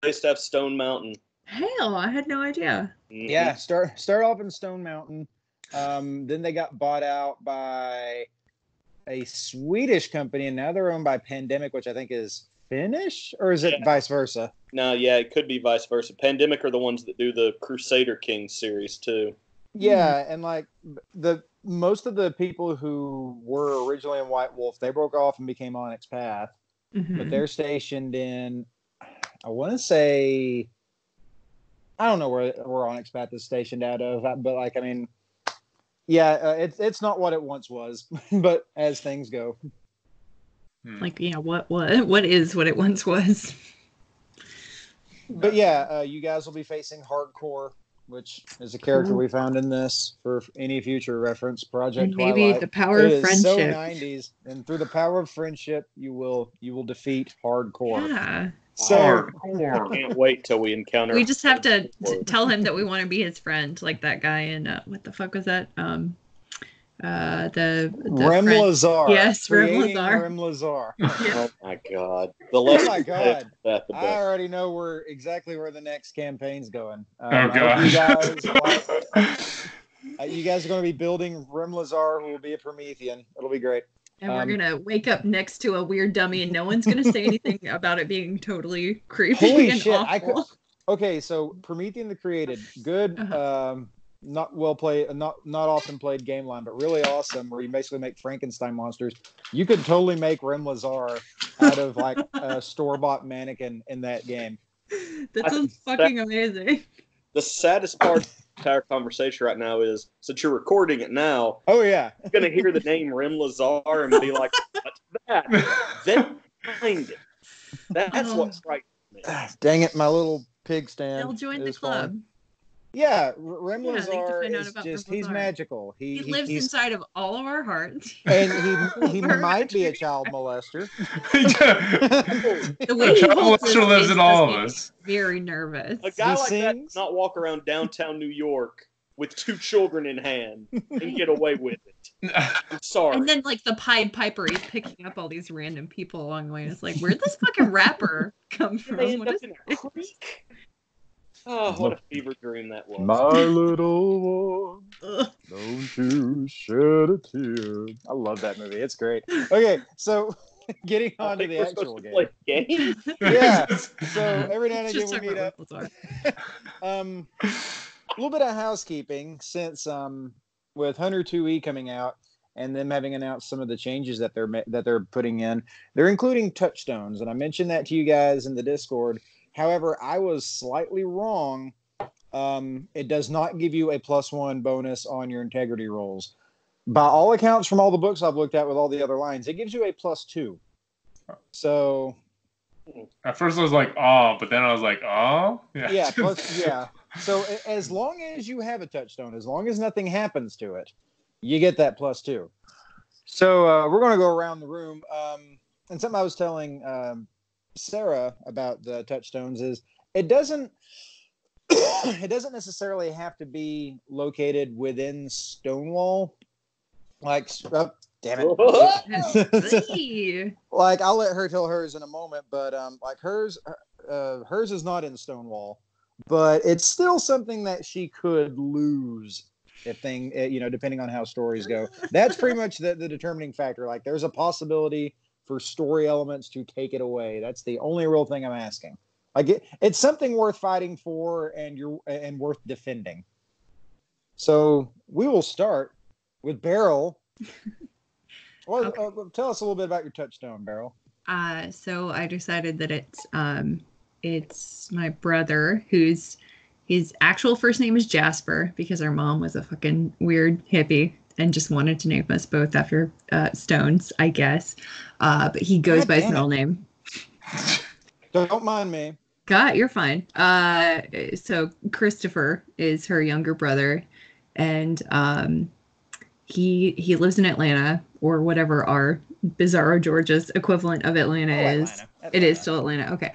place to have Stone Mountain. Hell, I had no idea. Mm-hmm. Yeah, start off in Stone Mountain. Then they got bought out by a Swedish company, and now they're owned by Pandemic, which I think is Finnish, or is it vice versa? No, yeah, it could be vice versa. Pandemic are the ones that do the Crusader Kings series too. Yeah, and like the most of the people who were originally in White Wolf, they broke off and became Onyx Path, but they're stationed in, I want to say, I don't know where Onyx Path is stationed out of, but like, I mean, yeah, it's not what it once was, but as things go. Like, yeah, what is what it once was? But yeah, you guys will be facing Hardcore, which is a character we found in this for any future reference. Project and maybe Twilight. The power of friendship. So 90s, and through the power of friendship, you will defeat Hardcore. Yeah. So can't wait till we encounter. We just have to tell him that we want to be his friend, like that guy in what the fuck was that? The Rem Lazar. Yes, Rem Lazar. Oh my god! Oh my god! I already know exactly where the next campaign's going. Oh god! You guys are going to be building Rem Lazar, who will be a Promethean. It'll be great. And we're going to wake up next to a weird dummy, and no one's going to say anything about it being totally creepy Holy and shit! awful. Okay, so Promethean the Created, good. Not well played, not often played game line, but really awesome. Where you basically make Frankenstein monsters. You could totally make Rem Lazar out of like a store-bought mannequin in that game. That sounds fucking amazing. The saddest part of the entire conversation right now is, since you're recording it now, oh yeah, you're gonna hear the name Rem Lazar and be like, "What's that?" Then find it. That's what's right. Dang it, my little pig stand. They'll join the club. Fun. Yeah, Rem Lazar is just, he's magical. He lives inside of all of our hearts. And he might be a child molester. The way he child molester lives in all of us. Very nervous. A guy like that does not walk around downtown New York with 2 children in hand and get away with it. I'm sorry. And then like the Pied Piper, he's picking up all these random people along the way. And it's like, where'd this fucking rapper come from? What is it? Oh, what a fever dream that was. My little one, don't you shed a tear. I love that movie. It's great. Okay, so getting on to the actual game. Yeah, so every now and again we meet up. A little bit of housekeeping, since with Hunter 2E coming out and them having announced some of the changes that they're putting in, they're including touchstones, and I mentioned that to you guys in the Discord. However, I was slightly wrong. It does not give you a +1 bonus on your integrity rolls. By all accounts, from all the books I've looked at with all the other lines, it gives you a +2. So at first I was like, oh, but then I was like, oh, yeah. Yeah. So as long as you have a touchstone, as long as nothing happens to it, you get that +2. So we're going to go around the room. And something I was telling Sarah about the touchstones is it doesn't necessarily have to be located within Stonewall. Like, damn it. Like, I'll let her tell hers in a moment, but like hers is not in Stonewall, but it's still something that she could lose if depending on how stories go. That's pretty much the determining factor. Like, there's a possibility for story elements to take it away. That's the only real thing I'm asking. Like, it's something worth fighting for and worth defending. So we will start with Beryl. Well, okay. Tell us a little bit about your touchstone, Beryl. So I decided that it's my brother, whose his actual first name is Jasper, because our mom was a fucking weird hippie and just wanted to name us both after stones, I guess. But he goes by his middle name. Don't mind me. God, you're fine. So Christopher is her younger brother, and he lives in Atlanta, or whatever our Bizarro Georgia's equivalent of Atlanta is. Atlanta. It is still Atlanta. Okay.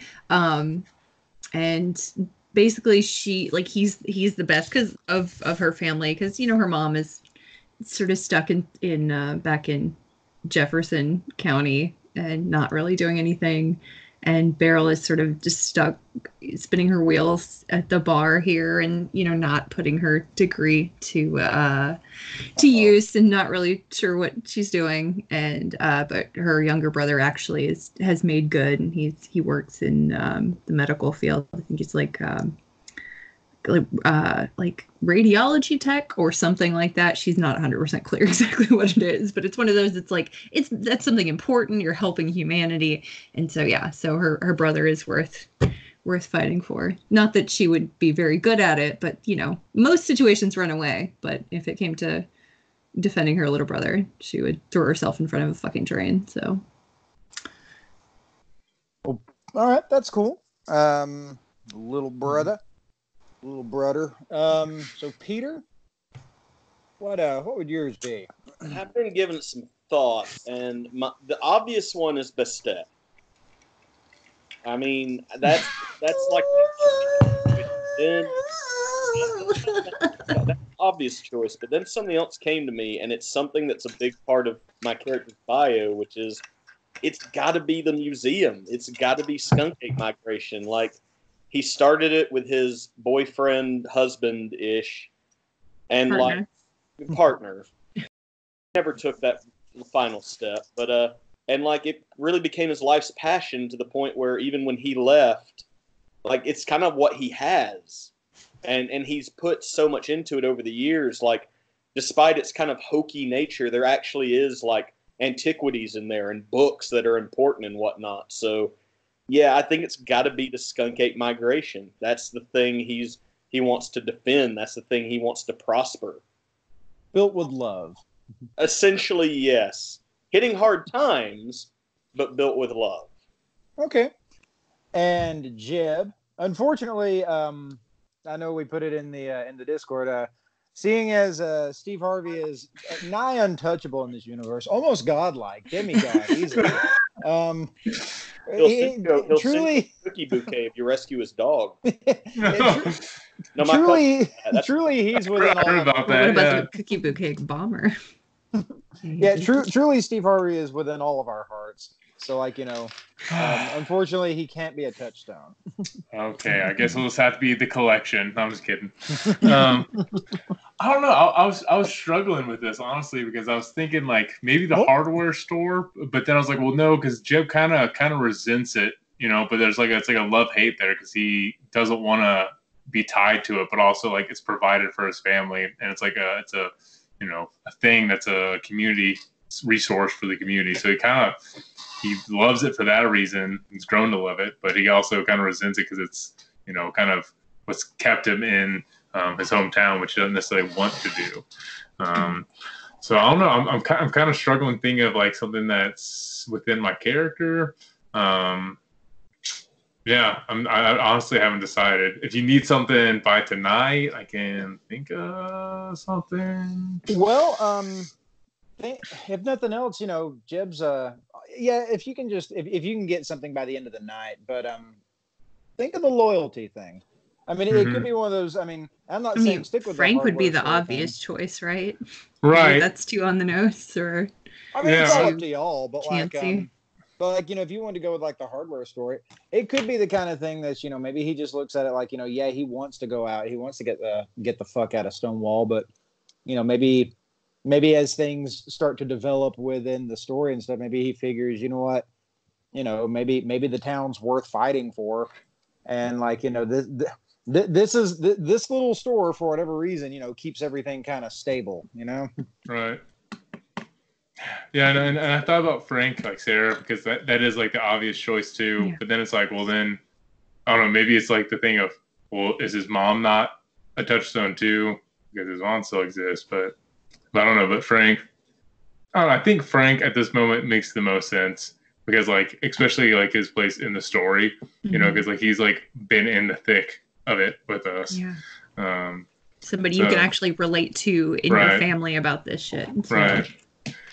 And basically he's the best because of her family, because her mom is sort of stuck in back in Jefferson County and not really doing anything, and Beryl is sort of just stuck spinning her wheels at the bar here, and not putting her degree to use, and not really sure what she's doing. And but her younger brother actually has made good, and he works in the medical field. I think he's like radiology tech or something like that. She's not 100% clear exactly what it is, but it's one of those. It's like that's something important. You're helping humanity, and so so her brother is worth fighting for. Not that she would be very good at it, but most situations run away. But if it came to defending her little brother, she would throw herself in front of a fucking train. So, well, all right, that's cool. Little brother. So Peter, what would yours be? I've been giving it some thought, and the obvious one is Bastet. I mean, that's like then that's an obvious choice, but then something else came to me, and it's something that's a big part of my character's bio, which is it's got to be the museum. It's got to be Skunk Ape Migration. Like, he started it with his boyfriend, husband-ish, and partner. Never took that final step, but and like it really became his life's passion to the point where even when he left, like it's kind of what he has, and he's put so much into it over the years. Like, despite its kind of hokey nature, there actually is like antiquities in there and books that are important and whatnot. So. Yeah, I think it's got to be the Skunk Ape Migration. That's the thing he wants to defend. That's the thing he wants to prosper. Built with love. Essentially, yes. Hitting hard times, but built with love. Okay. And Jeb, unfortunately, I know we put it in the Discord. Seeing as Steve Harvey is nigh untouchable in this universe, almost godlike, demigod, easily. He'll truly send you a cookie bouquet if you rescue his dog. Truly, he's within all. What about the cookie bouquet bomber? Yeah, truly, Steve Harvey is within all of our hearts. So, unfortunately, he can't be a touchstone. Okay, I guess it'll just have to be the collection. No, I'm just kidding. I don't know. I was struggling with this, honestly, because I was thinking maybe the hardware store, but then I was like, well, no, because Jeb kind of resents it, but there's it's a love-hate there because he doesn't want to be tied to it, but also it's provided for his family, and it's a thing that's a community resource for the community. So he loves it for that reason. He's grown to love it, but he also kind of resents it because it's kind of what's kept him in his hometown, which he doesn't necessarily want to do. So I don't know. I'm kind of struggling thinking of something that's within my character. Yeah, I honestly haven't decided. If you need something by tonight, I can think of something. Well, if nothing else, Jeb's if you can if you can get something by the end of the night, but think of the loyalty thing. I mean, it could be one of those. I mean, I'm not saying stick with Frank the would be the obvious choice, right? Maybe that's too on the nose, or I mean, it's all up to y'all, but if you want to go with the hardware store, it could be the kind of thing that maybe he just looks at it he wants to go out, he wants to get the fuck out of Stonewall, but maybe as things start to develop within the story and stuff, maybe he figures, maybe the town's worth fighting for, and this little store, for whatever reason, keeps everything kind of stable, Right. Yeah, and I thought about Frank, Sarah, because that is the obvious choice too. Yeah. But then it's well, then I don't know. Maybe it's the thing of, well, is his mom not a touchstone too? Because his mom still exists, but I don't know. But Frank, I don't know. I think Frank at this moment makes the most sense because especially his place in the story, because he's been in the thick of it with us. Yeah. Somebody you can actually relate to in your family about this shit. So. Right.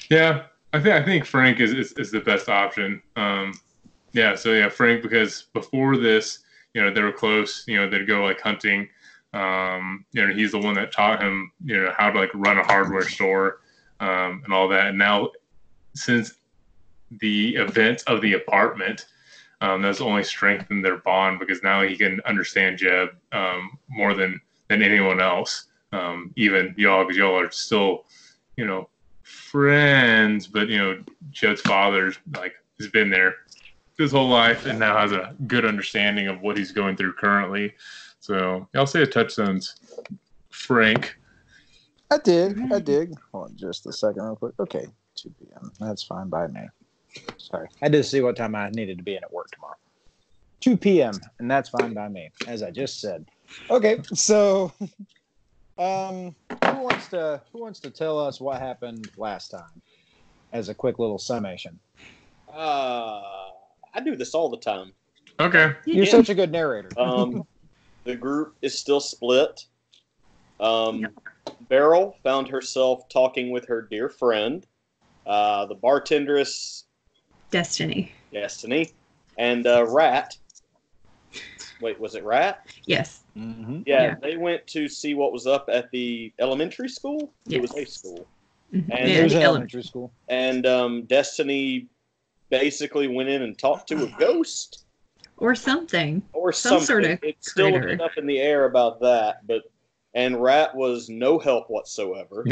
Yeah, I think Frank is the best option. So Frank, because before this, they were close. They'd go hunting. He's the one that taught him, how to run a hardware store, and all that. And now, since the events of the apartment, that's only strengthened their bond because now he can understand Jeb more than anyone else. Even y'all, because y'all are still, friends, but Jeb's father's has been there his whole life and now has a good understanding of what he's going through currently. So I'll say a touchstone's Frank. I dig. Hold on just a second real quick. Okay, 2 p.m. That's fine by me. Sorry. I did see what time I needed to be in at work tomorrow. 2 p.m. and that's fine by me, as I just said. Okay, so who wants to tell us what happened last time as a quick little summation? I do this all the time. Okay. You're such a good narrator. The group is still split. Beryl found herself talking with her dear friend, the bartenderess Destiny, and Rat. Wait, was it Rat? Yes. Mm-hmm. Yeah, they went to see what was up at the elementary school. Yes. It was a school. Mm-hmm. And it was an elementary school. And Destiny basically went in and talked to a ghost. Or something. Some sort of It's still a critter. bit up in the air about that, and Rat was no help whatsoever.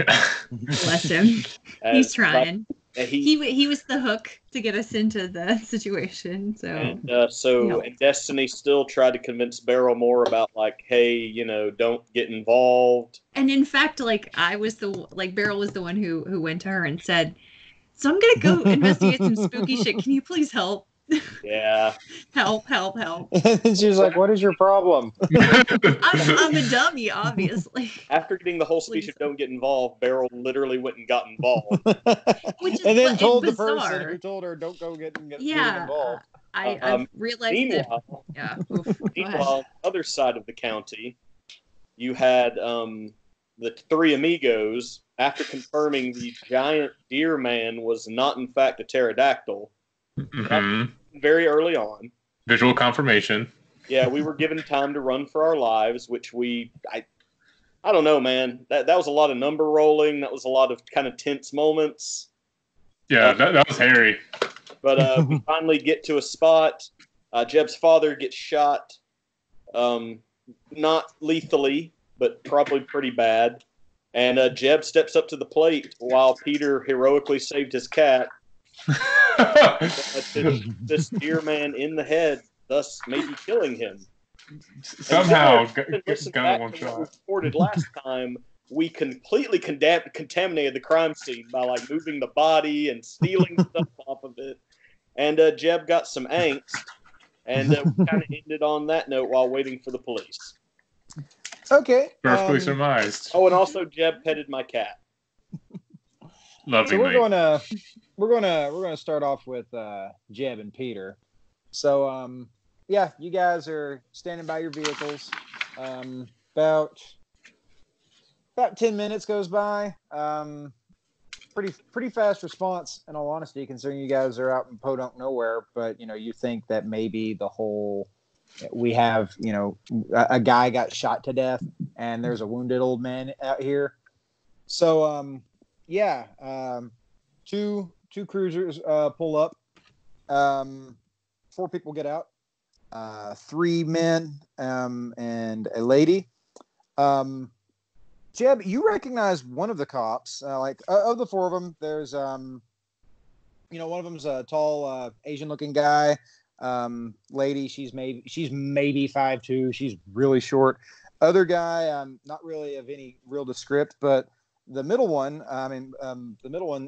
Bless him. He's trying. He was the hook to get us into the situation. So and Destiny still tried to convince Beryl more about hey, don't get involved. And in fact, Beryl was the one who went to her and said, "So I'm gonna go investigate some spooky shit. Can you please help?" Yeah. help. And she was like, "What is your problem?" I'm a dummy, obviously. After getting the whole speech of "Don't get involved," Beryl literally went and got involved. And then told the person who told her, "Don't go get involved." I realized meanwhile, that. Meanwhile, other side of the county, you had the three amigos. After confirming the giant deer man was not in fact a pterodactyl. Mm-hmm. Very early on. Visual confirmation. Yeah, we were given time to run for our lives, which I don't know, man. That was a lot of number rolling. That was a lot of kind of tense moments. Yeah, that was hairy. But we finally get to a spot. Jeb's father gets shot, not lethally, but probably pretty bad. And Jeb steps up to the plate while Peter heroically saved his cat. This deer man in the head, thus maybe killing him. Somehow got one shot. We reported last time, we completely contaminated the crime scene by moving the body and stealing stuff off of it. And Jeb got some angst, and we kind of ended on that note while waiting for the police. Okay. Perfectly surmised. Oh, and also Jeb petted my cat. Lovingly. So we're gonna start off with Jeb and Peter. So you guys are standing by your vehicles. About 10 minutes goes by. Pretty fast response, in all honesty, considering you guys are out in podunk nowhere. But you think that maybe we have a guy got shot to death, and there's a wounded old man out here. So two cruisers pull up. 4 people get out. 3 men and a lady. Jeb, you recognize one of the cops. Of the 4 of them, there's one of them's a tall Asian-looking guy. Lady, she's maybe 5'2". She's really short. Other guy, not really of any real descript, but the middle one,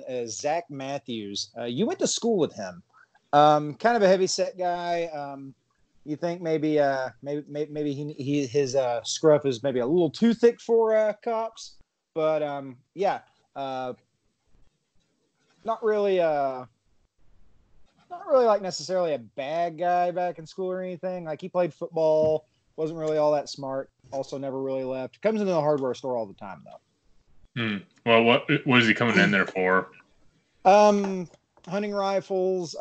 is Zach Matthews. You went to school with him. Kind of a heavy set guy. You think maybe his scruff is maybe a little too thick for cops, but not really necessarily a bad guy back in school or anything. He played football, wasn't really all that smart. Also, never really left. Comes into the hardware store all the time though. Well, what is he coming in there for? Hunting rifles,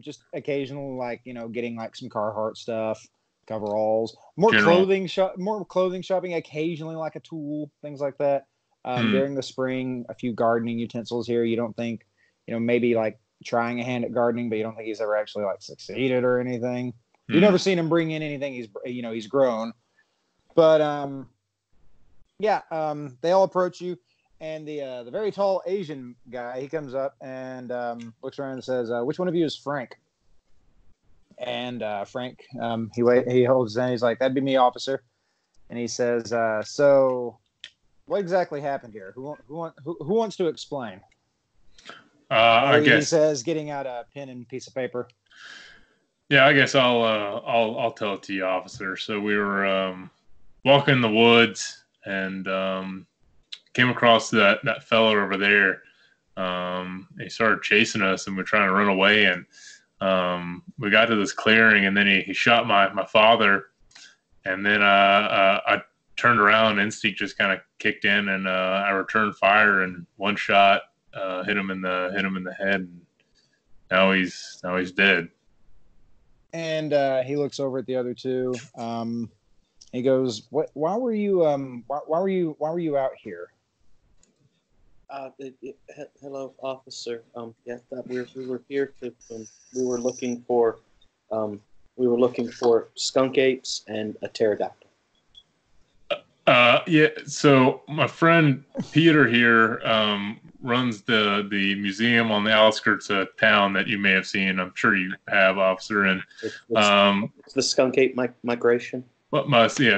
just occasional, getting some Carhartt stuff, coveralls, more clothing shopping, occasionally a tool, things like that. During the spring, a few gardening utensils here. You don't think, maybe trying a hand at gardening, but you don't think he's ever actually like succeeded or anything. You've never seen him bring in anything. He's grown, but they all approach you, and the very tall Asian guy, he comes up and looks around and says, "Which one of you is Frank?" And Frank, he holds his hand. He's like, "That'd be me, officer." And he says, "So, what exactly happened here? Who wants to explain?" I guess he says, getting out a pen and piece of paper. Yeah, I guess I'll tell it to you, officer. So we were walking in the woods and came across that fella over there. He started chasing us, and we're trying to run away. And we got to this clearing, and then he shot my father. And then I turned around, instinct just kind of kicked in, and I returned fire, and one shot hit him in the head. And now he's dead. And he looks over at the other two. He goes, "What? Why were you out here?" Hello, officer. We were here to. We were looking for skunk apes and a pterodactyl. Yeah. So my friend Peter here runs the museum on the outskirts of town that you may have seen. I'm sure you have, officer. And it's the skunk ape migration.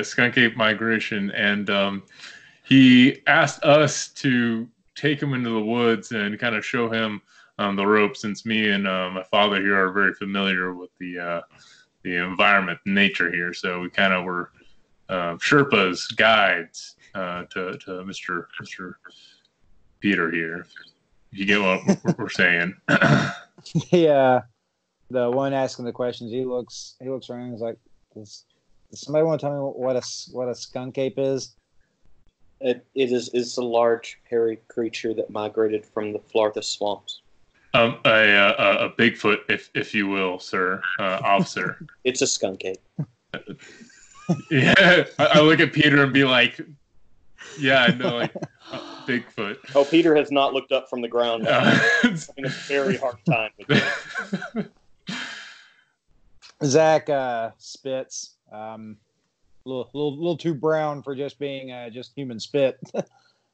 Skunk ape migration. And he asked us to take him into the woods and kind of show him the ropes, since me and my father here are very familiar with the environment, nature here. So we kind of were Sherpas, guides to Mr. Peter here. You get what we're saying? Yeah, the one asking the questions, he looks around and is like, does somebody want to tell me what a skunk ape is? It's a large hairy creature that migrated from the Florida swamps. A Bigfoot, if you will, sir, officer. It's a skunk ape. Yeah, I look at Peter and be like, "Yeah, I know, like Bigfoot." Oh, Peter has not looked up from the ground. He's having a very hard time with it. Zach spits. Little too brown for just being just human spit.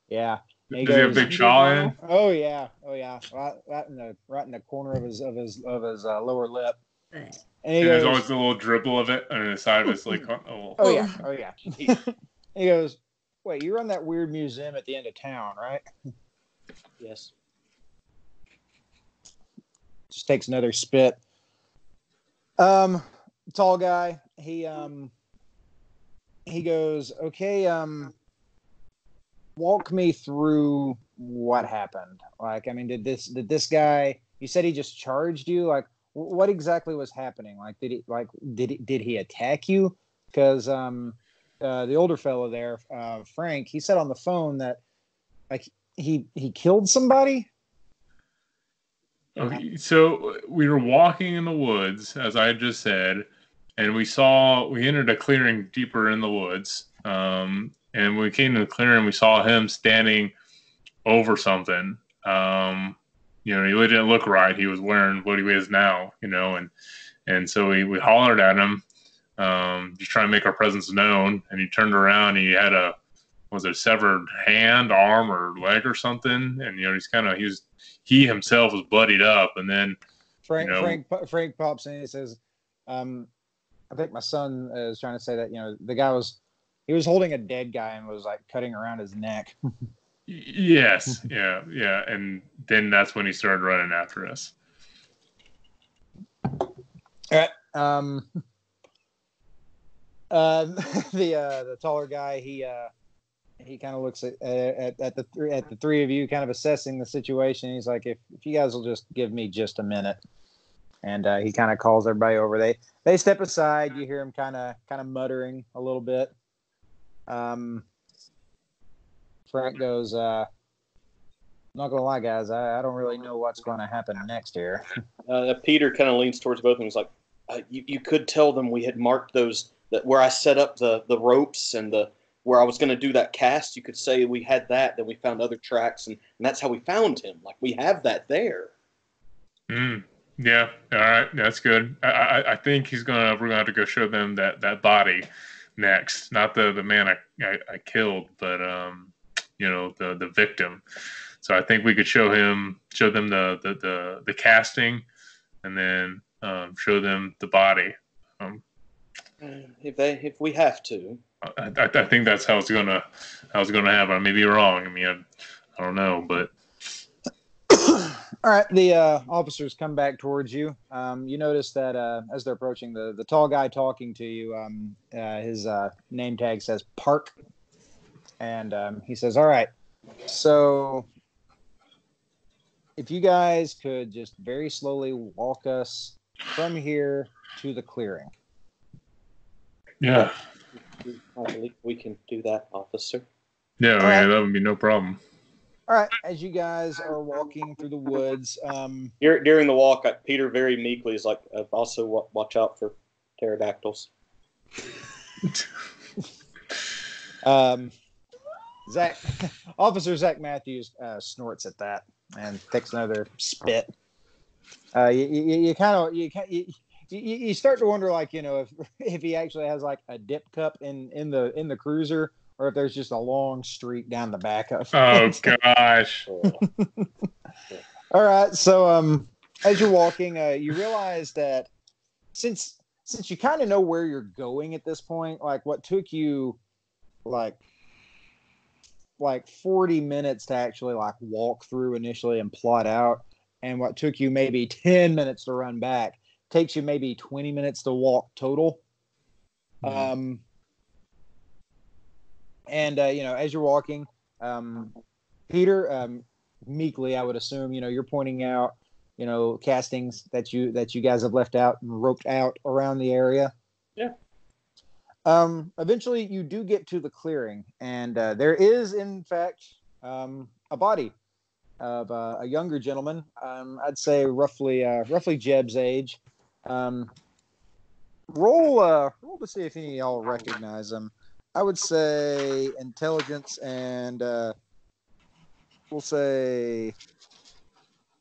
Yeah. Does he have a big jaw in? Oh yeah. Right in the corner of his lower lip. And there's always a little dribble of it on the side of his like. Oh yeah. He goes, "Wait, you run that weird museum at the end of town, right?" Yes. Just takes another spit. Tall guy. He goes, "Okay, walk me through what happened. Like, I mean, did this guy? You said he just charged you. Like, what exactly was happening? Like, did he attack you? Because the older fellow there, Frank, he said on the phone that like he killed somebody." Okay, so we were walking in the woods, as I just said, and we entered a clearing deeper in the woods. And when we came to the clearing, we saw him standing over something. He really didn't look right. He was wearing what he is now, and so we hollered at him, just trying to make our presence known. And he turned around, and he had a severed hand, arm, or leg or something. And he himself was bloodied up. And then Frank pops in and he says, "I think my son is trying to say that the guy was holding a dead guy and was like cutting around his neck." Yes, yeah, and then that's when he started running after us. All right. The taller guy, he kind of looks at the three of you, kind of assessing the situation. He's like, if you guys will just give me just a minute. And he kind of calls everybody over. They step aside. You hear him kind of muttering a little bit. Frank goes, "I'm not gonna lie, guys. I don't really know what's going to happen next here." Peter kind of leans towards both of them. He's like, "You could tell them we had marked those where I set up the ropes and where I was going to do that cast. You could say we had that. Then we found other tracks, and that's how we found him. Like, we have that there." Yeah. All right. That's good. I think we're gonna have to go show them that body next. Not the man I killed, but the victim. So I think we could show them the casting, and then show them the body. If we have to. I think that's how it's gonna happen. I may be wrong. I mean, I don't know, but. All right, the officers come back towards you. You notice that as they're approaching, the tall guy talking to you, his name tag says Park, and he says, "All right, so if you guys could just very slowly walk us from here to the clearing." Yeah. I believe we can do that, officer. Yeah, man, that would be no problem. All right, as you guys are walking through the woods, during the walk, Peter very meekly is like, "Also watch out for pterodactyls." Officer Zach Matthews snorts at that and takes another spit. You start to wonder, like, if he actually has like a dip cup in the cruiser, or if there's just a long streak down the back of it. Oh gosh. All right, so as you're walking, you realize that since you kind of know where you're going at this point, like what took you like 40 minutes to actually like walk through initially and plot out, and what took you maybe 10 minutes to run back takes you maybe 20 minutes to walk total. Mm-hmm. As you're walking, Peter, meekly, I would assume, you're pointing out, castings that you guys have left out and roped out around the area. Yeah. Eventually you do get to the clearing, and there is, in fact, a body of a younger gentleman. I'd say roughly Jeb's age. Roll to see if any of y'all recognize him. I would say intelligence, and we'll say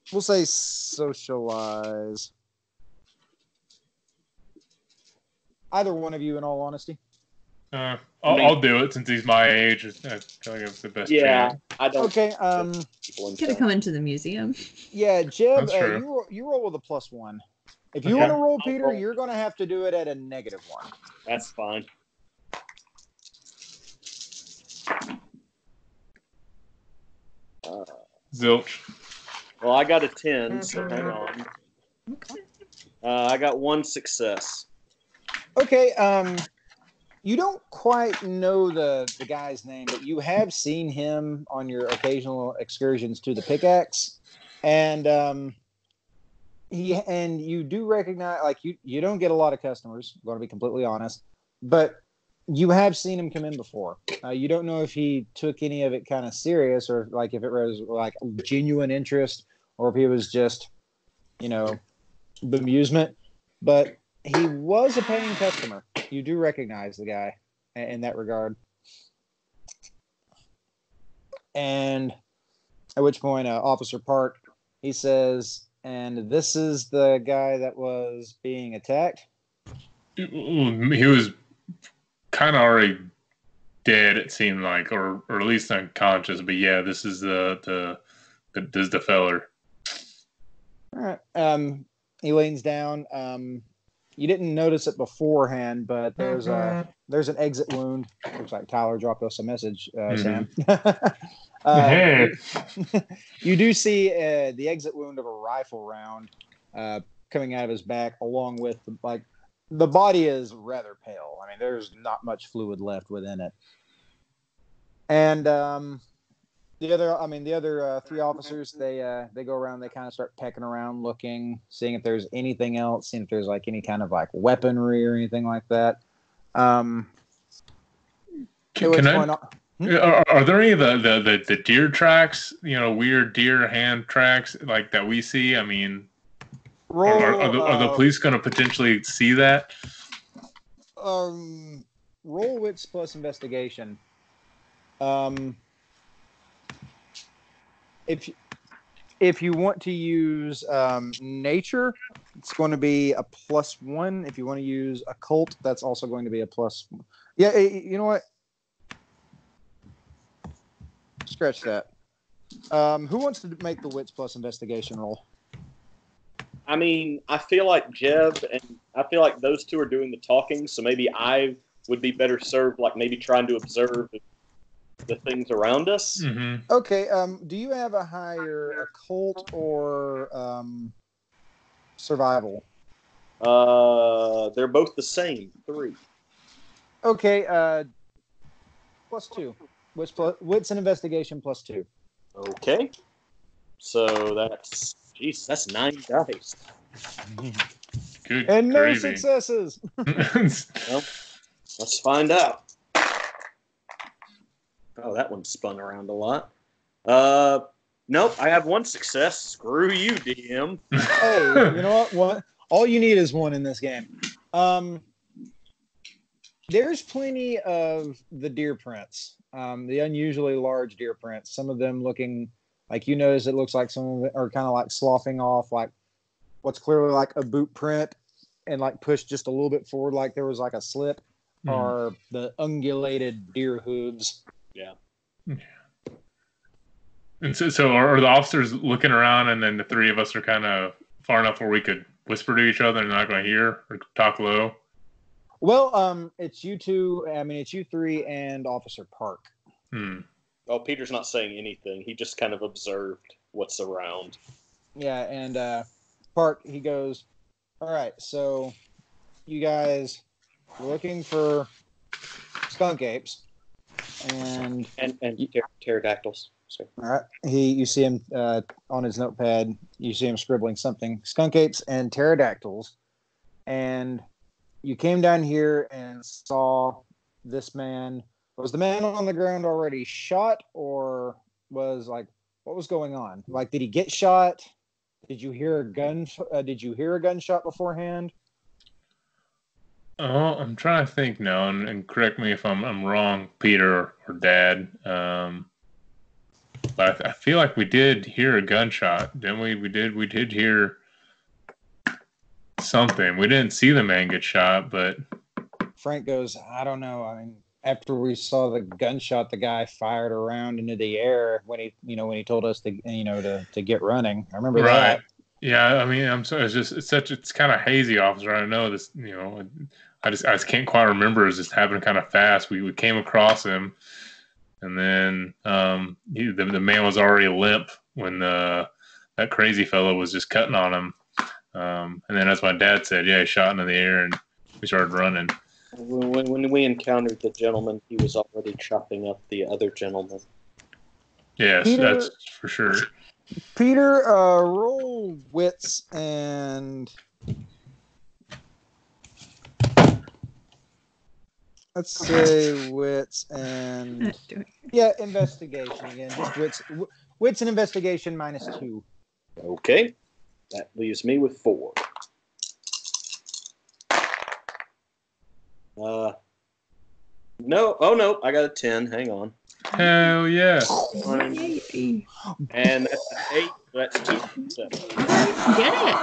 socialize. Either one of you, in all honesty. I'll do it since he's my age. I feel like it's the best. Yeah, chance. I don't. Okay. Could have come into the museum. Yeah, Jeb, you roll with a +1. If you want to roll, Peter, you're going to have to do it at a -1. That's fine. Zilch. Well, I got a 10, so hang on. Okay. I got 1 success. Okay. You don't quite know the guy's name, but you have seen him on your occasional excursions to the pickaxe, and you do recognize, like, you don't get a lot of customers, I'm going to be completely honest, but you have seen him come in before. You don't know if he took any of it kind of serious, or like if it was like genuine interest, or if he was just, bemusement. But he was a paying customer. You do recognize the guy in that regard. And at which point, Officer Park, he says, "And this is the guy that was being attacked?" He was kind of already dead, it seemed like, or at least unconscious. But yeah, this is the feller. All right. He leans down. You didn't notice it beforehand, but there's an exit wound. Looks like Tyler dropped us a message, Sam. Hey. You do see the exit wound of a rifle round coming out of his back, along with the body is rather pale. I mean, there's not much fluid left within it. And the other 3 officers, they go around, they kind of start pecking around, looking, seeing if there's anything else, seeing if there's like any kind of like weaponry or anything like that. Are there any of the deer tracks, weird deer hand tracks like that we see? I mean, are the police going to potentially see that? Roll wits plus investigation. If If you want to use nature, it's going to be a +1. If you want to use occult, that's also going to be a +1. Yeah, you know what? Scratch that. Who wants to make the wits plus investigation roll? I mean, I feel like Jeb and I feel like those two are doing the talking, so maybe I would be better served, like maybe trying to observe the things around us. Mm-hmm. Okay. Do you have a higher occult or survival? They're both the same, 3. Okay. +2. Wits and investigation +2. Okay. So that's 9 dice. Good. And no gravy. successes. Well, let's find out. Oh, that one spun around a lot. Nope, I have 1 success. Screw you, DM. Hey, you know what? All you need is 1 in this game. There's plenty of the deer prints, the unusually large deer prints. Some of them looking like, you notice it looks like some of it are kind of like sloughing off, like what's clearly like a boot print, and like pushed just a little bit forward, like there was like a slip, or the ungulated deer hooves. Yeah. And so are the officers looking around, and then the 3 of us are kind of far enough where we could whisper to each other and not going to hear or talk low? Well, it's you two. I mean, it's you 3 and Officer Park. Oh, Peter's not saying anything. He just kind of observed what's around. Yeah, and Park, he goes, all right, so you guys are looking for skunk apes and pterodactyls. Sorry. All right, you see him on his notepad. You see him scribbling something: skunk apes and pterodactyls. And you came down here and saw this man. Was the man on the ground already shot, or was like, what was going on? Like, did he get shot? Did you hear a gun? Did you hear a gunshot beforehand? Oh, I'm trying to think now, and correct me if I'm wrong, Peter or Dad. But I feel like we did hear a gunshot, didn't we? We did hear something. We didn't see the man get shot, but Frank goes, I don't know. I mean, after we saw the gunshot, the guy fired around into the air when he told us to get running. I remember that. Yeah, I mean, it's kind of hazy, officer. I know this, I just can't quite remember. It's just happened kind of fast. We came across him, and then the man was already limp when that crazy fellow was just cutting on him. And then, as my dad said, he shot into the air, and we started running. When we encountered the gentleman, he was already chopping up the other gentleman. Yes, Peter, that's for sure. Peter, roll wits and let's say wits and investigation again. Just wits and investigation -2. Okay, that leaves me with 4. No. Oh no, I got a 10. Hang on. Hell yeah! And that's an 8. That's 2. Get it!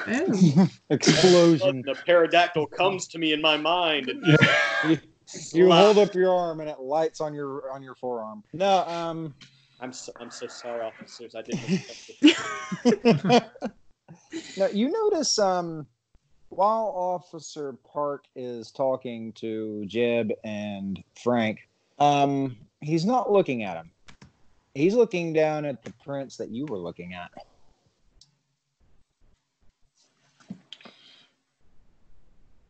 Oh. Explosion. The pterodactyl comes to me in my mind. And you hold up your arm and it lights on your forearm. No, I'm so sorry, officers. I didn't. Now you notice while Officer Park is talking to Jeb and Frank, he's not looking at him. He's looking down at the prints that you were looking at.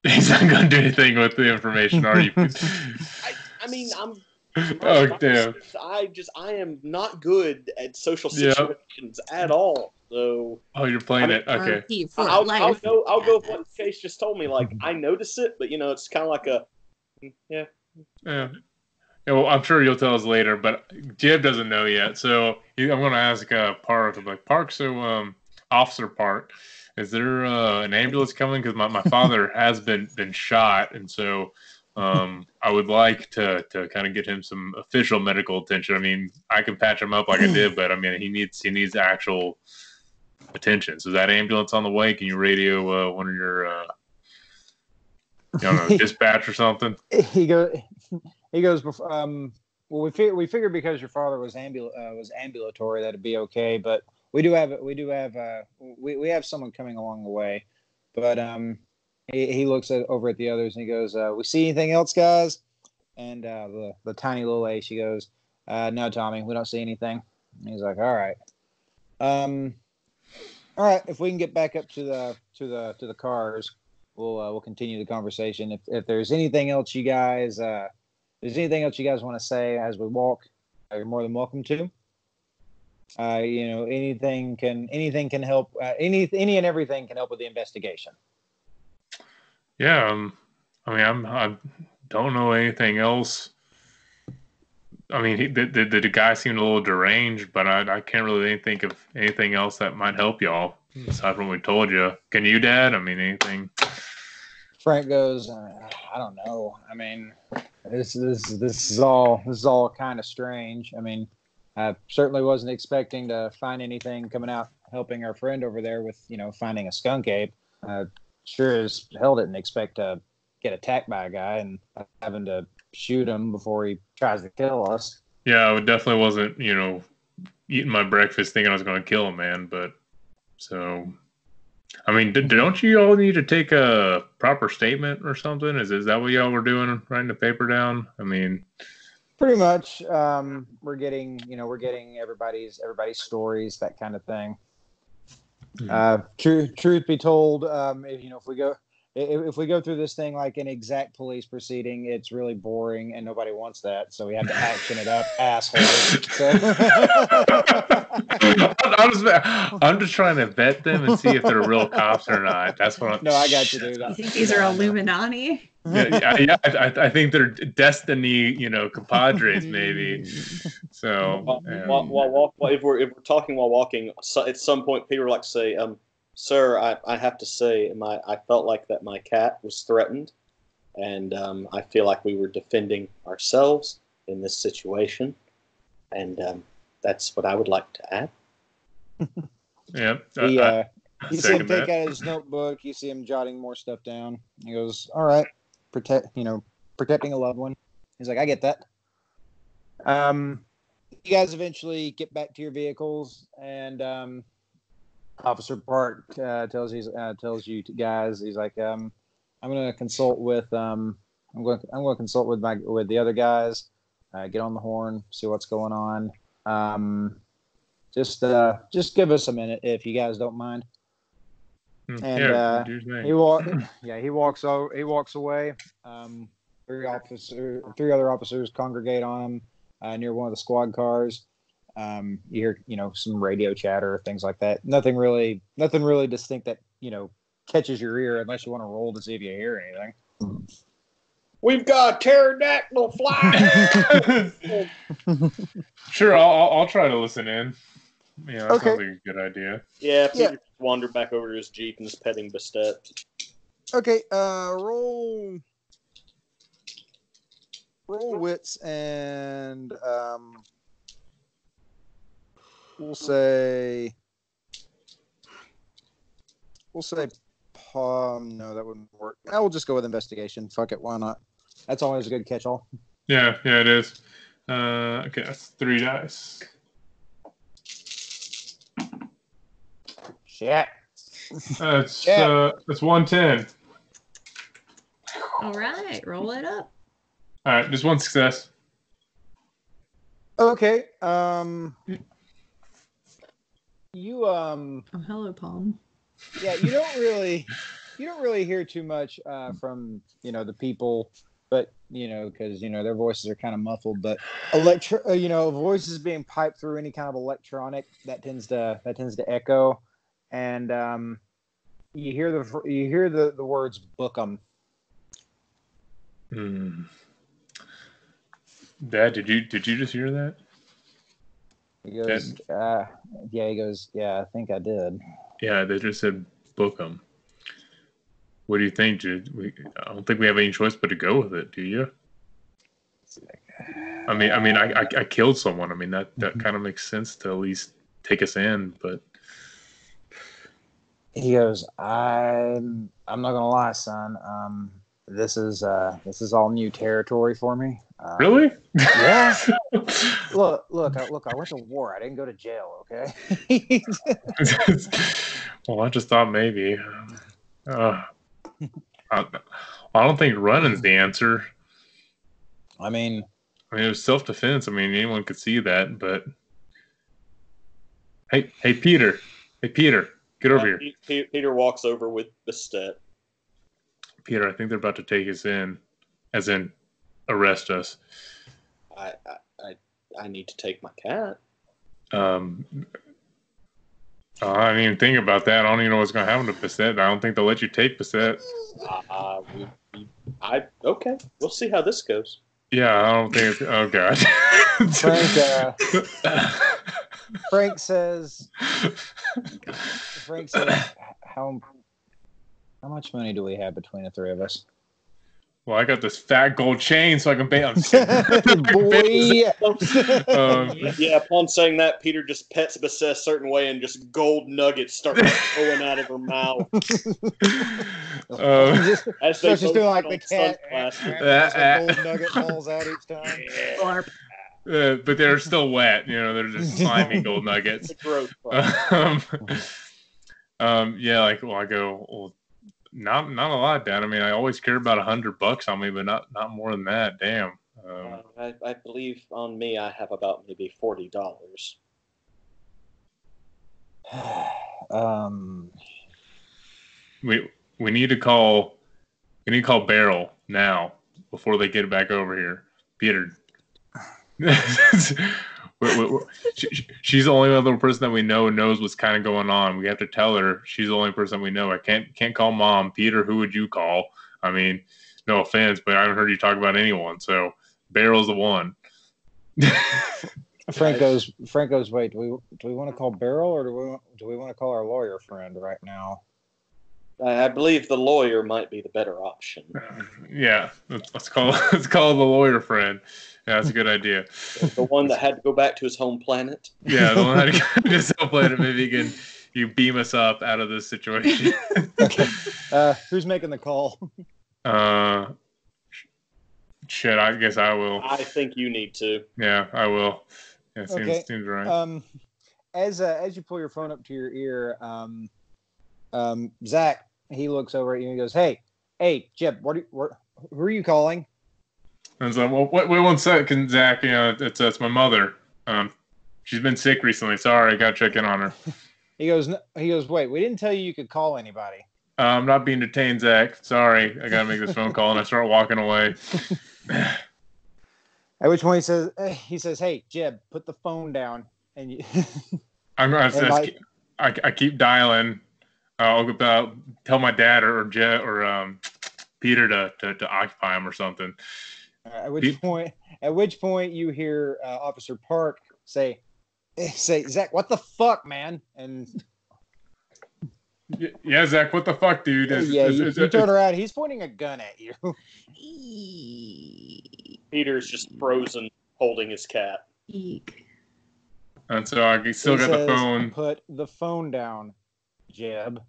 He's not going to do anything with the information, are you? I mean, I'm. Oh damn! I am not good at social situations at all. So. Oh, you're playing it. Okay. I'll go with what Chase just told me. Like, I notice it, but it's kind of like a. Yeah. Yeah. Well, I'm sure you'll tell us later, but Jeb doesn't know yet. So I'm going to ask Park. I'm like, Park, so Officer Park, is there an ambulance coming? Because my father has been shot, and so I would like to kind of get him some official medical attention. I mean, I can patch him up like I did, but I mean, he needs actual attention. So is that ambulance on the way? Can you radio one of your I don't know, dispatch or something? He goes. Well, we figured because your father was ambulatory that'd be okay, but we have someone coming along the way, but he looks over at the others and he goes, "We see anything else, guys?" And the tiny little A, she goes, "No, Tommy, we don't see anything." And he's like, "All right, all right. If we can get back up to the cars, we'll continue the conversation. If there's anything else you guys want to say as we walk, you're more than welcome to. Anything can help. Any and everything can help with the investigation." Yeah, I mean, I don't know anything else. I mean, the guy seemed a little deranged, but I can't really think of anything else that might help y'all aside from what we told you. Can you, Dad? I mean, anything? Frank goes, "I don't know. I mean, this is all kind of strange. I mean, I certainly wasn't expecting to find anything coming out helping our friend over there with finding a skunk ape. Sure as hell didn't expect to get attacked by a guy and having to shoot him before he tries to kill us." Yeah, I definitely wasn't, eating my breakfast thinking I was going to kill a man, but so, I mean, don't you all need to take a proper statement or something? Is that what y'all were doing, writing the paper down? I mean, pretty much, we're getting everybody's stories, that kind of thing. Truth be told, if we go through this thing like an exact police proceeding, it's really boring and nobody wants that. So we have to action it up, assholes. So. I'm just trying to vet them and see if they're real cops or not. That's what I'm. No, I got you, dude. You think these are Illuminati? Yeah. I think they're Destiny, compadres maybe. So if we're talking while walking, at some point Peter would like to say, "Sir, I have to say, I felt like that my cat was threatened, and I feel like we were defending ourselves in this situation, and that's what I would like to add." Yeah. You see him take out his notebook. You see him jotting more stuff down. He goes, "All right, protecting a loved one." He's like, "I get that." You guys eventually get back to your vehicles, and Officer Park tells you guys. He's like, "I'm going to consult with I'm going to consult with the other guys. Get on the horn, see what's going on. Just give us a minute if you guys don't mind." And he walks away. Three other officers congregate on him near one of the squad cars. You hear some radio chatter, things like that. Nothing really distinct that catches your ear unless you want to roll to see if you hear anything. "We've got a pterodactyl flying." Sure, I'll try to listen in. Yeah, that Okay. sounds like a good idea. Yeah, Peter wandered back over to his Jeep and is petting Bastet. Okay, roll wits, and we'll say no, that wouldn't work. I will just go with investigation. Fuck it, why not? That's always a good catch-all. Yeah, it is. Okay, that's 3 dice. Shit. That's 110. All right, roll it up. All right, just 1 success. Okay. You Oh, hello, Palm. Yeah, you don't really hear too much from the people, but because their voices are kind of muffled. But voices being piped through any kind of electronic that tends to echo, and you hear the words "book 'em." Dad, did you just hear that? He goes, he goes, "Yeah, I think I did." Yeah, they just said book 'em. What do you think, Jude? I don't think we have any choice but to go with it. Do you? I mean, I killed someone. I mean, that kind of makes sense to at least take us in. But he goes, I'm not gonna lie, son. This is all new territory for me. Really? Yeah. Look! I went to war. I didn't go to jail. Okay. Well, I just thought maybe. I don't think running's the answer. I mean, it was self-defense. I mean, anyone could see that. But hey, Peter, get over here. Peter walks over with Bastet. Peter, I think they're about to take us in, as in arrest us. I need to take my cat. I didn't even think about that. I don't even know what's going to happen to Bastet. I don't think they'll let you take Bastet. Okay. We'll see how this goes. Yeah, I don't think it's... Oh, God. Frank says, how much money do we have between the three of us? Well, I got this fat gold chain, so I can pay on. Boy. Yeah, upon saying that, Peter just pets Basset a certain way, and just gold nuggets start flowing out of her mouth. As they just doing like the cat. Gold nugget falls out each time. But they're still wet. They're just slimy gold nuggets. I go, well, not a lot, Dad. I mean, I always care about $100 on me, but not more than that. Damn. I believe on me, I have about maybe $40. We need to call Beryl now before they get back over here, Peter. She's the only other person that we know knows what's kind of going on. We have to tell her she's the only person we know. I can't call Mom. Peter, who would you call? I mean, no offense, but I haven't heard you talk about anyone. So Beryl's the one. Frank goes. Wait, do we want to call Beryl, or do we want to call our lawyer friend right now? I believe the lawyer might be the better option. Yeah, let's call the lawyer friend. Yeah, that's a good idea. The one that had to go back to his home planet. Yeah, the one that had to go to his home planet. Maybe you beam us up out of this situation. Okay. Who's making the call? Shit, I guess I will. I think you need to. Yeah, I will. Yeah, seems right. As you pull your phone up to your ear, Zach, he looks over at you and he goes, "Hey, Jeb, who are you calling?" And so, well, wait 1 second, Zach. It's my mother. She's been sick recently. Sorry, I got to check in on her. He goes, wait, we didn't tell you could call anybody. I'm not being detained, Zach. Sorry, I got to make this phone call, and I start walking away. At which point he says, "Hey, Jeb, put the phone down." And I keep dialing. I'll tell my dad or Peter to occupy him or something. At which point you hear Officer Park say, "Zach, what the fuck, man?" And yeah, Zach, what the fuck, dude? You turn around, he's pointing a gun at you. Peter's just frozen, holding his cat. Eek. And so I still got the phone. Put the phone down, Jeb.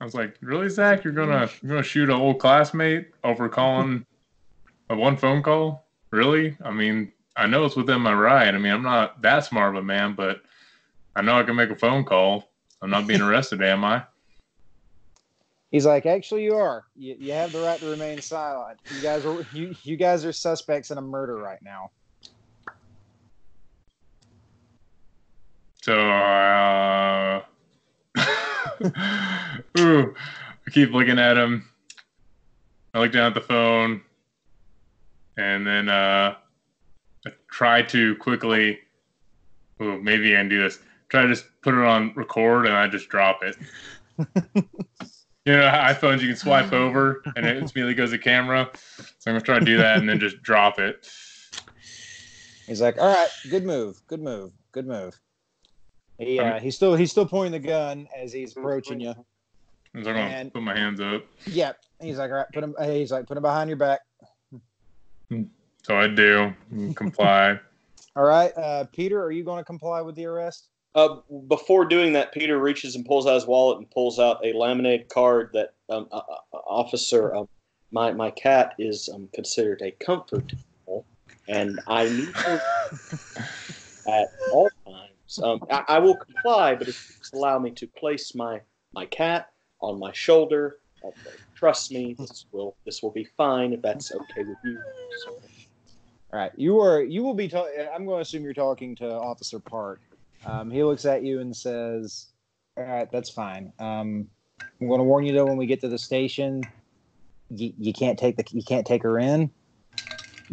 I was like, "Really, Zach? You're gonna shoot an old classmate over calling a one phone call? Really? I mean, I know it's within my right. I mean, I'm not that smart of a man, but I know I can make a phone call. I'm not being arrested, am I?" He's like, "Actually, you are. You have the right to remain silent. You guys are suspects in a murder right now." So, I keep looking at him. I look down at the phone, and then I try to quickly. Maybe I can do this. Try to just put it on record, and I just drop it. iPhones you can swipe over, and it immediately goes to camera. So I'm gonna try to do that, and then just drop it. He's like, "All right, good move. He's still pointing the gun as he's approaching you. I'm gonna put my hands up. Yeah. He's like, all right, put him behind your back. So I do comply. All right, Peter, are you going to comply with the arrest? Before doing that, Peter reaches and pulls out his wallet and pulls out a laminated card that officer, my cat is considered a comfort animal, and I need her at all times. I will comply, but if you just allow me to place my cat on my shoulder, trust me, this will be fine if that's okay with you. So, all right, you will be. I'm going to assume you're talking to Officer Park. He looks at you and says, "All right, that's fine. I'm going to warn you though, when we get to the station, you can't take her in,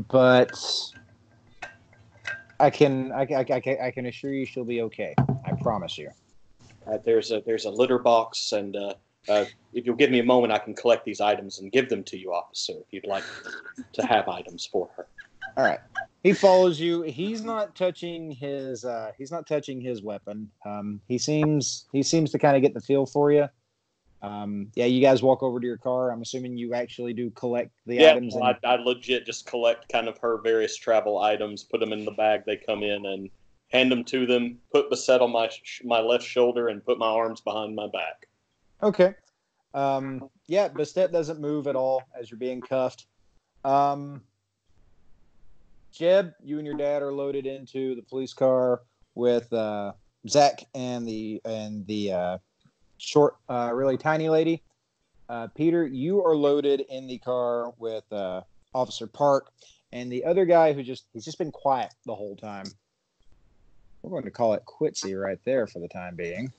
but I can assure you she'll be okay. I promise you." There's a litter box, and if you'll give me a moment, I can collect these items and give them to you, officer, if you'd like to have items for her. All right. He follows you. He's not touching his weapon. He seems to kind of get the feel for you. Yeah, you guys walk over to your car. I'm assuming you actually do collect the items. Yeah, I legit just collect kind of her various travel items, put them in the bag they come in, and hand them to them, put Basset on my left shoulder, and put my arms behind my back. Okay. Yeah, Bastet doesn't move at all as you're being cuffed. Jeb, you and your dad are loaded into the police car with Zach and the short, really tiny lady. Peter, you are loaded in the car with Officer Park and the other guy he's just been quiet the whole time. We're going to call it Quitzy right there for the time being.